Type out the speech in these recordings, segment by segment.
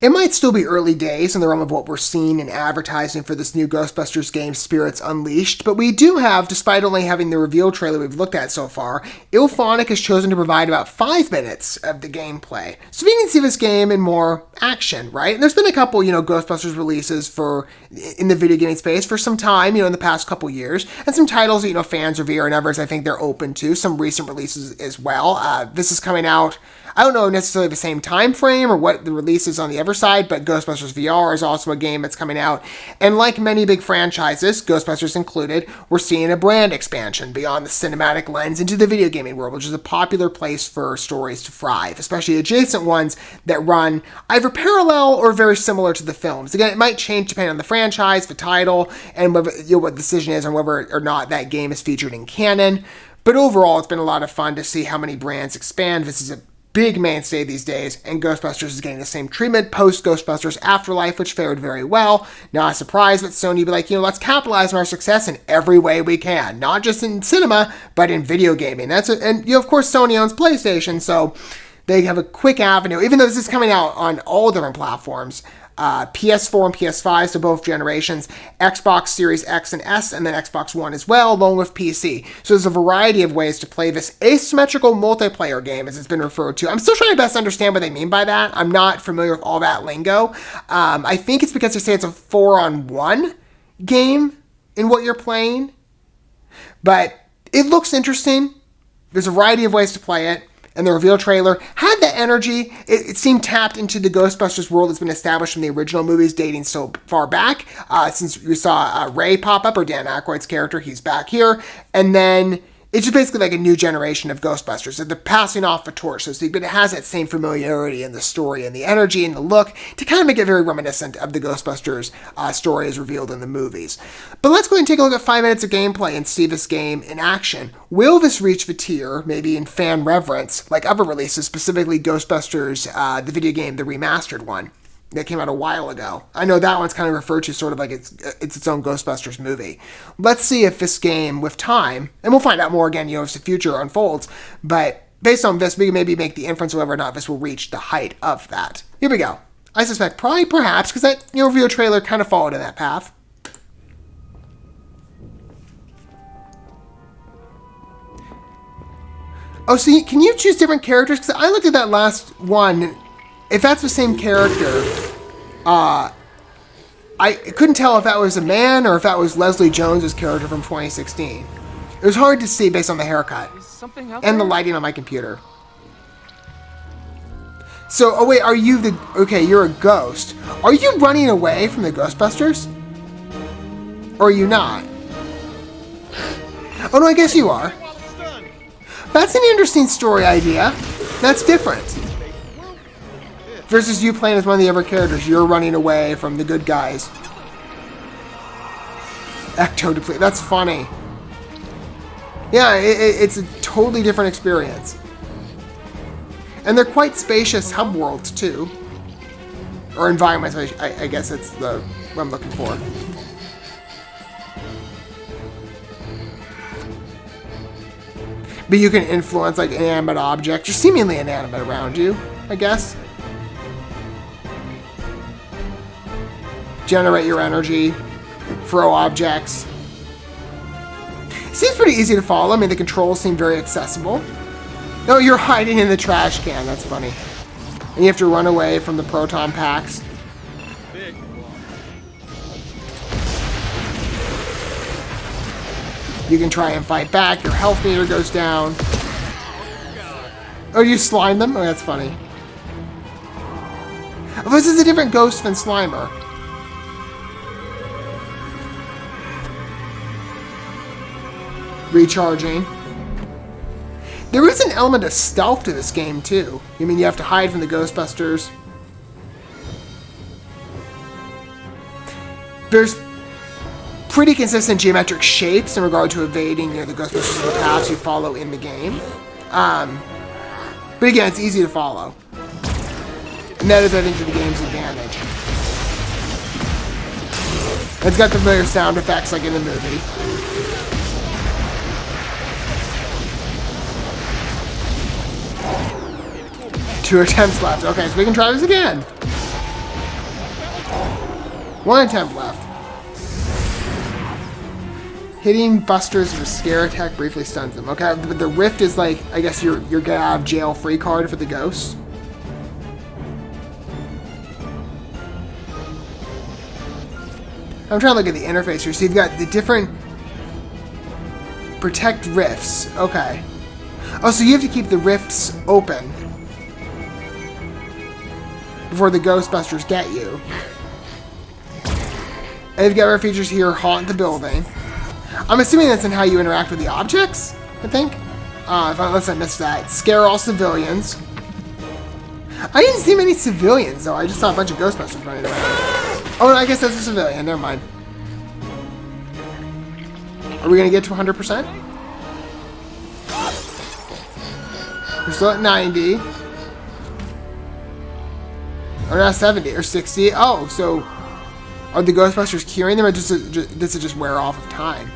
It might still be early days in the realm of what we're seeing in advertising for this new Ghostbusters game, Spirits Unleashed, but we do have, despite only having the reveal trailer we've looked at so far, IllFonic has chosen to provide about 5 minutes of the gameplay. So we can see this game in more action, right? And there's been a couple, Ghostbusters releases in the video gaming space for some time, in the past couple years, and some titles that, fans revere and others I think they're open to, some recent releases as well. This is coming out, I don't know necessarily the same time frame or what the release is on the other side, but Ghostbusters VR is also a game that's coming out. And like many big franchises, Ghostbusters included, we're seeing a brand expansion beyond the cinematic lens into the video gaming world, which is a popular place for stories to thrive, especially adjacent ones that run either parallel or very similar to the films. Again, it might change depending on the franchise, the title, and what the decision is on whether or not that game is featured in canon. But overall, it's been a lot of fun to see how many brands expand. This is a big mainstay these days, and Ghostbusters is getting the same treatment post-Ghostbusters Afterlife, which fared very well. Not a surprise that Sony would be like, let's capitalize on our success in every way we can. Not just in cinema, but in video gaming. And of course, Sony owns PlayStation, so they have a quick avenue, even though this is coming out on all different platforms. PS4 and PS5, so both generations, Xbox Series X and S, and then Xbox One as well, along with PC. So there's a variety of ways to play this asymmetrical multiplayer game, as it's been referred to. I'm still trying to best understand what they mean by that. I'm not familiar with all that lingo. I think it's because they say it's a 4-on-1 game in what you're playing. But it looks interesting. There's a variety of ways to play it. And the reveal trailer had that energy. It seemed tapped into the Ghostbusters world that's been established from the original movies dating so far back. Since we saw Ray pop up, or Dan Aykroyd's character, he's back here. And then it's just basically like a new generation of Ghostbusters. So they're passing off the torch, so to speak, but it has that same familiarity in the story and the energy and the look to kind of make it very reminiscent of the Ghostbusters story as revealed in the movies. But let's go ahead and take a look at 5 minutes of gameplay and see this game in action. Will this reach the tier, maybe in fan reverence, like other releases, specifically Ghostbusters, the video game, the remastered one that came out a while ago? I know that one's kind of referred to sort of like it's its own Ghostbusters movie. Let's see if this game, with time, and we'll find out more again, as the future unfolds, but based on this, we can maybe make the inference whether or not this will reach the height of that. Here we go. I suspect probably, perhaps, because that reveal trailer kind of followed in that path. Oh, so can you choose different characters? Because I looked at that last one. If that's the same character, I couldn't tell if that was a man or if that was Leslie Jones's character from 2016. It was hard to see based on the haircut and the lighting on my computer. So, oh wait, are you okay, you're a ghost. Are you running away from the Ghostbusters? Or are you not? Oh no, I guess you are. That's an interesting story idea. That's different. Versus you playing as one of the other characters. You're running away from the good guys. Ecto-deplete. That's funny. Yeah, it's a totally different experience. And they're quite spacious hub worlds, too. Or environments, I guess that's what I'm looking for. But you can influence, like, inanimate objects, or seemingly inanimate around you, I guess. Generate your energy, throw objects. Seems pretty easy to follow. I mean, the controls seem very accessible. Oh, you're hiding in the trash can. That's funny. And you have to run away from the proton packs. You can try and fight back. Your health meter goes down. Oh, you slime them? Oh, that's funny. Oh, this is a different ghost than Slimer. Recharging. There is an element of stealth to this game, too. I mean, you have to hide from the Ghostbusters. There's pretty consistent geometric shapes in regard to evading, the Ghostbusters and the paths you follow in the game. But again, it's easy to follow. And that is, I think, to the game's advantage. It's got the familiar sound effects like in the movie. 2 attempts left. Okay, so we can try this again. 1 attempt left. Hitting busters with a scare attack briefly stuns them. Okay, but the rift is like, I guess your get out of jail free card for the ghosts. I'm trying to look at the interface here. So you've got the different protect rifts. Okay. Oh, so you have to keep the rifts open before the Ghostbusters get you. And you've got our features here, haunt the building. I'm assuming that's in how you interact with the objects, I think. Unless I missed that. Scare all civilians. I didn't see many civilians, though. I just saw a bunch of Ghostbusters running around. Oh, I guess that's a civilian. Never mind. Are we going to get to 100%? We're still at 90. Or not 70 or 60. Oh, so are the Ghostbusters curing them, or does it just wear off of time?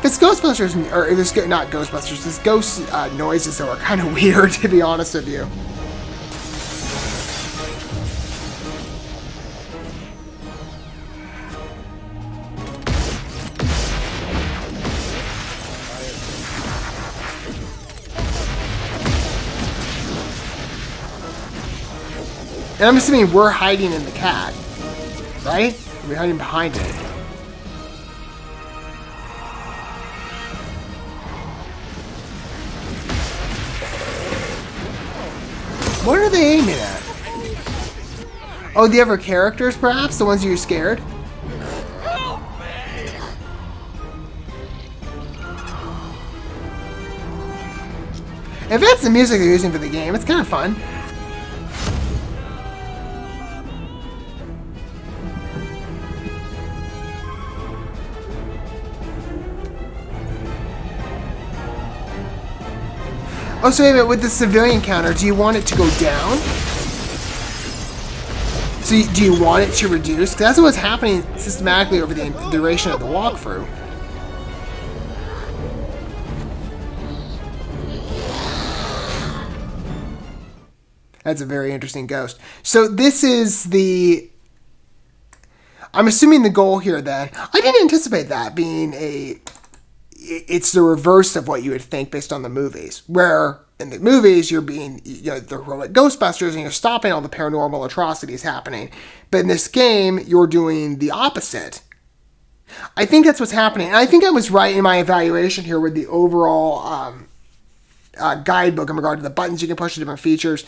This Ghostbusters, or this, not Ghostbusters, this ghost noises though are kind of weird, to be honest with you. And I'm assuming we're hiding in the cat, right? We're hiding behind it. What are they aiming at? Oh, the other characters, perhaps? The ones you're scared? If that's the music they're using for the game, it's kind of fun. Oh, so wait a minute, with the civilian counter, do you want it to go down? So do you want it to reduce? Because that's what's happening systematically over the duration of the walkthrough. That's a very interesting ghost. So this is the... I'm assuming the goal here then... I didn't anticipate that being a... It's the reverse of what you would think based on the movies, where in the movies you're being, the heroic Ghostbusters and you're stopping all the paranormal atrocities happening. But in this game, you're doing the opposite. I think that's what's happening. And I think I was right in my evaluation here with the overall guidebook in regard to the buttons you can push to different features.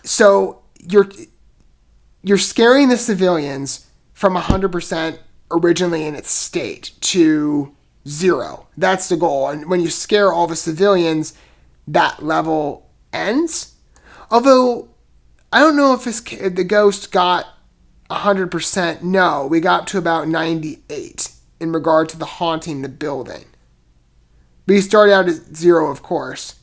So you're scaring the civilians from 100% originally in its state to 0. That's the goal. And when you scare all the civilians, that level ends. Although, I don't know if the ghost got 100%. No, we got to about 98 in regard to the haunting the building. But you started out at 0, of course.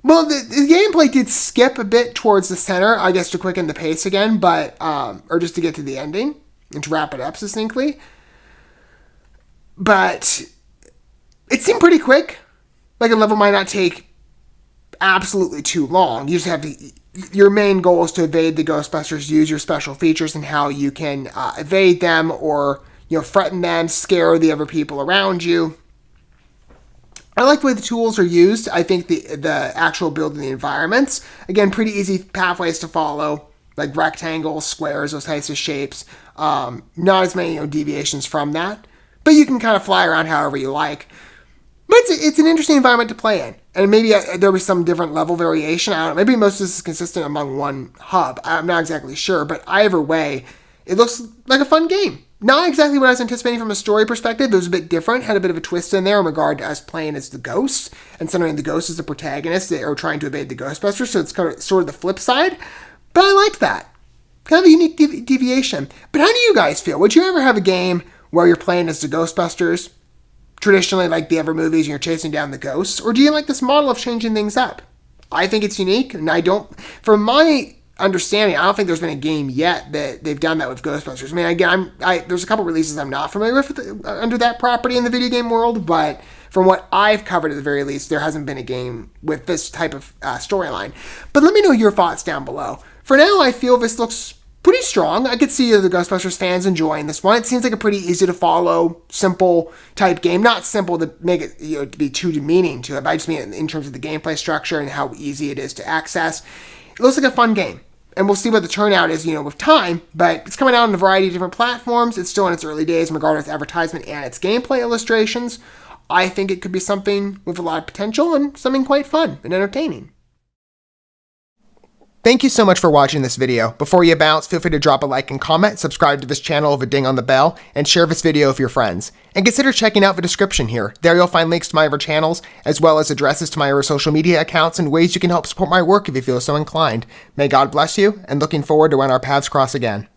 Well, the gameplay did skip a bit towards the center, I guess to quicken the pace again, but or just to get to the ending and to wrap it up succinctly. But it seemed pretty quick. Like a level might not take absolutely too long. You just have to... Your main goal is to evade the Ghostbusters, use your special features and how you can evade them or, threaten them, scare the other people around you. I like the way the tools are used. I think the actual building the environments, again, pretty easy pathways to follow, like rectangles, squares, those types of shapes. Not as many deviations from that. But you can kind of fly around however you like. But it's an interesting environment to play in. And maybe there'll be some different level variation. I don't know. Maybe most of this is consistent among one hub. I'm not exactly sure. But either way, it looks like a fun game. Not exactly what I was anticipating from a story perspective. It was a bit different. Had a bit of a twist in there in regard to us playing as the ghosts. And centering the ghosts as the protagonist. They are trying to evade the Ghostbusters. So it's kind of sort of the flip side. But I like that. Kind of a unique deviation. But how do you guys feel? Would you ever have a game where you're playing as the Ghostbusters, traditionally like the other movies, and you're chasing down the ghosts? Or do you like this model of changing things up? I think it's unique, and I don't... From my understanding, I don't think there's been a game yet that they've done that with Ghostbusters. I mean, again, there's a couple releases I'm not familiar with under that property in the video game world, but from what I've covered at the very least, there hasn't been a game with this type of storyline. But let me know your thoughts down below. For now, I feel this looks pretty strong. I could see the Ghostbusters fans enjoying this one. It seems like a pretty easy to follow, simple type game. Not simple to make it to be too demeaning to it, but I just mean in terms of the gameplay structure and how easy it is to access. It looks like a fun game. And we'll see what the turnout is, with time. But it's coming out on a variety of different platforms. It's still in its early days in regard to its advertisement and its gameplay illustrations. I think it could be something with a lot of potential and something quite fun and entertaining. Thank you so much for watching this video. Before you bounce, feel free to drop a like and comment, subscribe to this channel with a ding on the bell, and share this video with your friends. And consider checking out the description here. There you'll find links to my other channels, as well as addresses to my other social media accounts and ways you can help support my work if you feel so inclined. May God bless you, and looking forward to when our paths cross again.